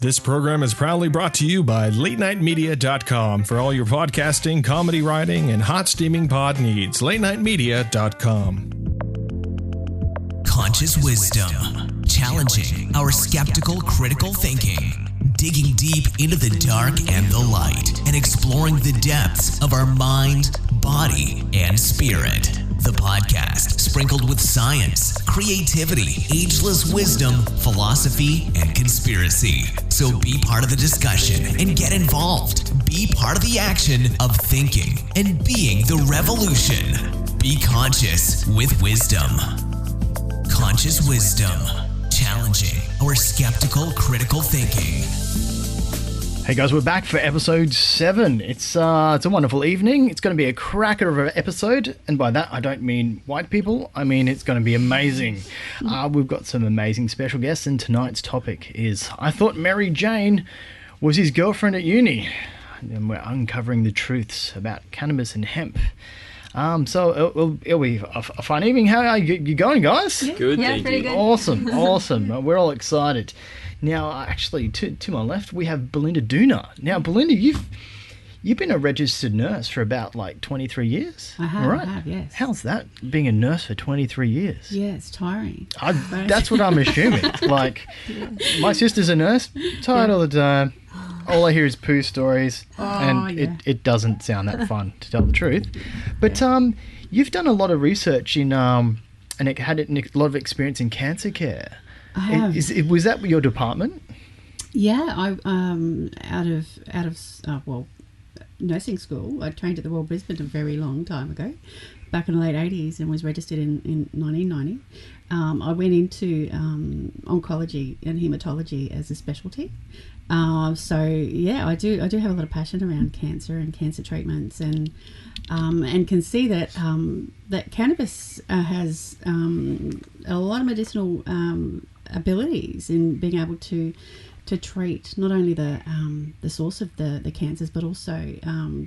This program is proudly brought to you by LateNightMedia.com for all your podcasting, comedy writing, and hot steaming pod needs. LateNightMedia.com. Conscious wisdom, challenging our skeptical, critical thinking, digging deep into the dark and the light, and exploring the depths of our mind, body, and spirit. The podcast sprinkled with science, creativity, ageless wisdom, philosophy, and conspiracy. So be part of the discussion and get involved. Be part of the action of thinking and being the revolution. Be conscious with wisdom. Conscious wisdom, challenging our skeptical, critical thinking. Hey guys, we're back for episode 7. It's a wonderful evening. It's going to be a cracker of an episode, and by that I don't mean white people. I mean it's going to be amazing. We've got some amazing special guests, and tonight's topic is I thought Mary Jane was his girlfriend at uni, and we're uncovering the truths about cannabis and hemp. So it'll be a fun evening. How are you going, guys? Good, yeah, thank pretty you. good. Awesome. We're all excited. Now, actually, to my left, we have Belinda Doonar. Now, Belinda, you've been a registered nurse for about, 23 years? I have, right? Yes. How's that, being a nurse for 23 years? Yeah, it's tiring. That's what I'm assuming. My sister's a nurse, tired all the time. All I hear is poo stories, it doesn't sound that fun, to tell the truth. But you've done a lot of research in, and it had a lot of experience in cancer care. I have. Was that your department? Yeah, I out of nursing school. I trained at the Royal Brisbane a very long time ago, back in the late 80s, and was registered in 1990. I went into oncology and hematology as a specialty. So yeah, I do have a lot of passion around cancer and cancer treatments, and can see that that cannabis has a lot of medicinal abilities in being able to treat not only the source of the cancers, but also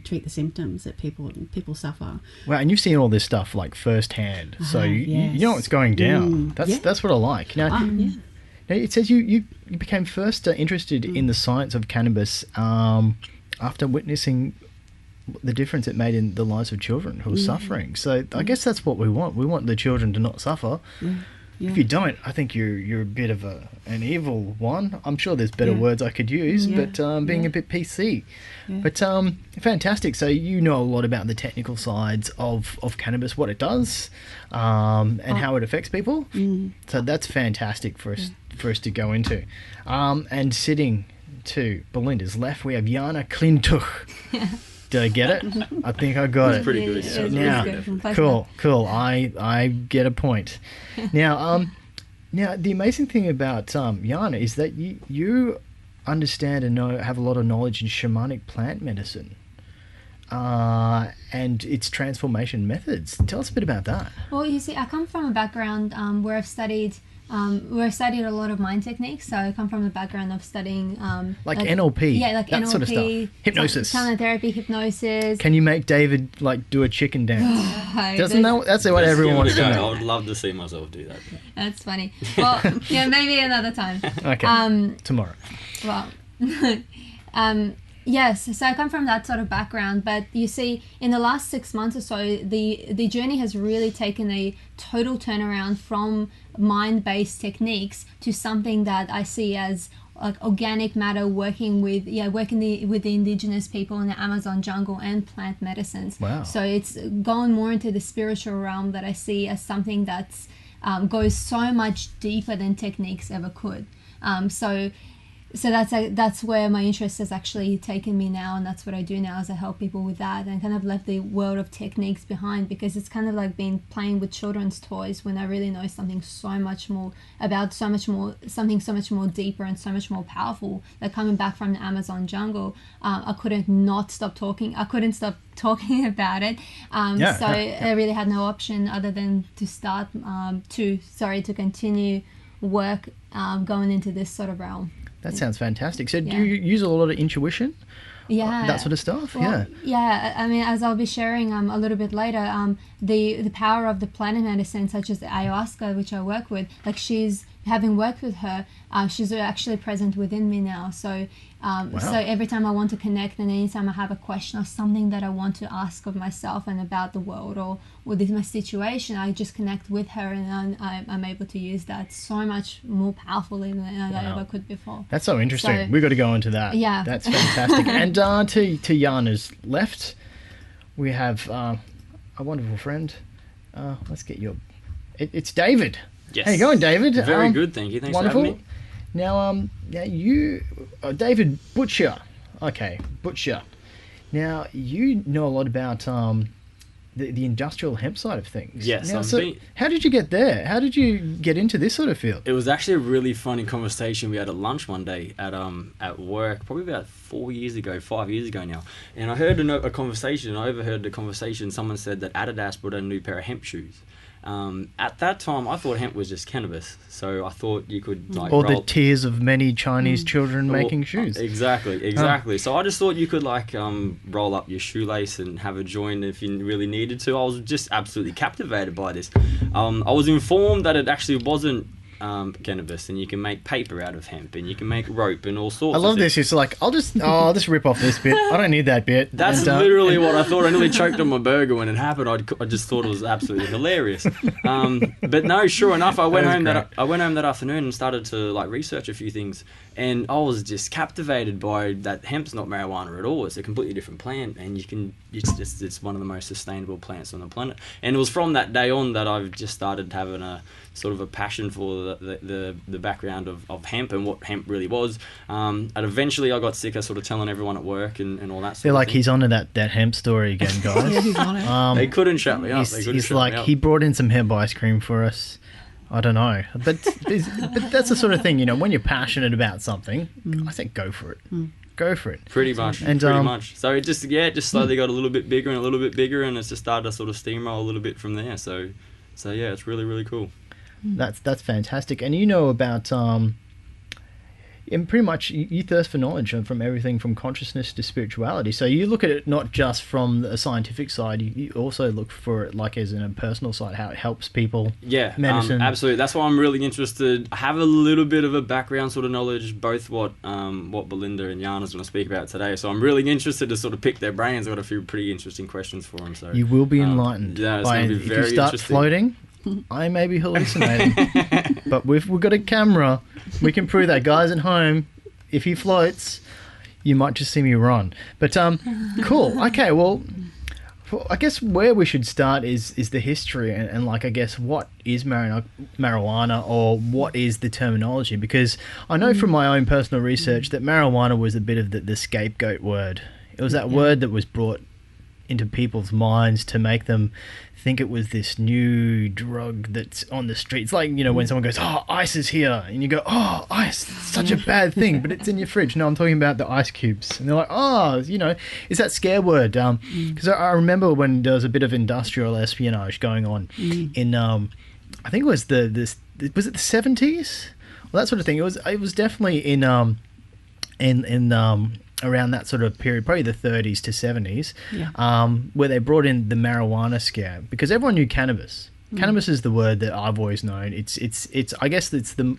treat the symptoms that people suffer. Wow, and you've seen all this stuff firsthand, so you know what's going down. That's what I like. Now, it says you became first interested in the science of cannabis after witnessing the difference it made in the lives of children who are suffering. So I guess that's what we want. We want the children to not suffer. Yeah. If you don't, I think you're a bit of an evil one. I'm sure there's better words I could use, but being a bit PC. Yeah. But fantastic. So you know a lot about the technical sides of cannabis, what it does, and how it affects people. So that's fantastic for us to go into. And sitting to Belinda's left, we have Jana, Klintoukh. Yeah. Did I get it? I think I got it. Pretty good. Now, cool. I get a point. Now, the amazing thing about Jana is that you understand and have a lot of knowledge in shamanic plant medicine and its transformation methods. Tell us a bit about that. Well, you see, I come from a background where I've studied a lot of mind techniques. So I come from a background of studying like NLP, that NLP, sort of stuff, hypnosis, therapy, hypnosis. Can you make David do a chicken dance? Doesn't know? That's what everyone wants to know. I would love to see myself do that. That's funny. Well, maybe another time. Okay. Tomorrow. Well, yes. So I come from that sort of background, but you see, in the last 6 months or so, the journey has really taken a total turnaround from mind-based techniques to something that I see as organic matter, working with the indigenous people in the Amazon jungle and plant medicines. Wow. So it's gone more into the spiritual realm that I see as something that's goes so much deeper than techniques ever could. So that's where my interest has actually taken me now, and that's what I do now, is I help people with that, and kind of left the world of techniques behind, because it's kind of like being playing with children's toys when I really know something so much more deeper and so much more powerful. Like coming back from the Amazon jungle, I couldn't stop talking about it. I really had no option other than to continue work going into this sort of realm. That sounds fantastic. So do you use a lot of intuition? Yeah. That sort of stuff? Well, yeah. I mean, as I'll be sharing a little bit later, the power of the plant medicine, such as the ayahuasca, which I work with, she's having worked with her, she's actually present within me now. So so every time I want to connect, and anytime I have a question or something that I want to ask of myself and about the world or with my situation, I just connect with her, and I'm able to use that so much more powerfully than I ever could before. That's so interesting. We've got to go into that. Yeah. That's fantastic. And to Jana's left, we have a wonderful friend. Let's get your... It's David. Yes. How you going, David? Very good, thank you. Thanks wonderful. for having me. Now, you... David Butcher. Okay, Butcher. Now, you know a lot about the industrial hemp side of things. Yes. Now, how did you get there? How did you get into this sort of field? It was actually a really funny conversation we had at lunch one day at work, probably about 5 years ago now. And I heard I overheard the conversation. Someone said that Adidas brought out a new pair of hemp shoes. At that time, I thought hemp was just cannabis, so I thought you could the tears of many Chinese children making shoes. Exactly. So I just thought you could roll up your shoelace and have a joint if you really needed to. I was just absolutely captivated by this. I was informed that it actually wasn't cannabis, and you can make paper out of hemp, and you can make rope and all sorts. I love this. It's like I'll just rip off this bit. I don't need that bit. That's literally what I thought. I nearly choked on my burger when it happened. I just thought it was absolutely hilarious. But no, sure enough, I went home that afternoon and started to research a few things, and I was just captivated by that. Hemp's not marijuana at all. It's a completely different plant, and it's one of the most sustainable plants on the planet. And it was from that day on that I've just started having a sort of a passion for the background of hemp and what hemp really was. And eventually I got sick of sort of telling everyone at work and all that sort of thing. He's onto that hemp story again, guys. Yeah, he's on it. They couldn't shut me up. He brought in some hemp ice cream for us. I don't know. But that's the sort of thing, when you're passionate about something, I think go for it. Go for it. Pretty much. So it just slowly got a little bit bigger and a little bit bigger, and it's just started to sort of steamroll a little bit from there. So yeah, it's really, really cool. That's fantastic. And you know about and pretty much you thirst for knowledge from everything from consciousness to spirituality. So you look at it not just from a scientific side, you also look for it as in a personal side, how it helps people. Yeah, medicine. Absolutely. That's why I'm really interested. I have a little bit of a background sort of knowledge, both what Belinda and Jana's going to speak about today. So I'm really interested to sort of pick their brains. I've got a few pretty interesting questions for them. So you will be enlightened. Yeah, it's going to be very if you start floating, I may be hallucinating, but we've got a camera. We can prove that. Guys at home, if he floats, you might just see me run. But cool. Okay, well, I guess where we should start is the history and I guess what is marijuana or what is the terminology? Because I know from my own personal research that marijuana was a bit of the scapegoat word. It was that word that was brought into people's minds to make them think it was this new drug that's on the streets. When someone goes, "Oh, ice is here," and you go, "Oh, ice, it's such a bad thing," but it's in your fridge. No, I'm talking about the ice cubes. And they're like, "Oh, it's that scare word." Because I remember when there was a bit of industrial espionage going on in, I think it was was it the 70s? Well, that sort of thing. It was definitely in around that sort of period, probably the 30s to 70s, where they brought in the marijuana scare because everyone knew cannabis. Cannabis is the word that I've always known. It's I guess it's the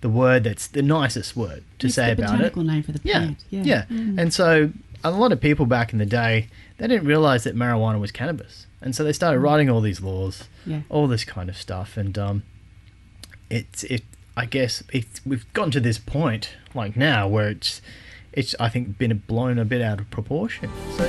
word that's the nicest word to say about it. It's the botanical name for the plant. Yeah. And so a lot of people back in the day, they didn't realize that marijuana was cannabis, and so they started writing all these laws, all this kind of stuff, and I guess we've gotten to this point now where it's I think been blown a bit out of proportion. So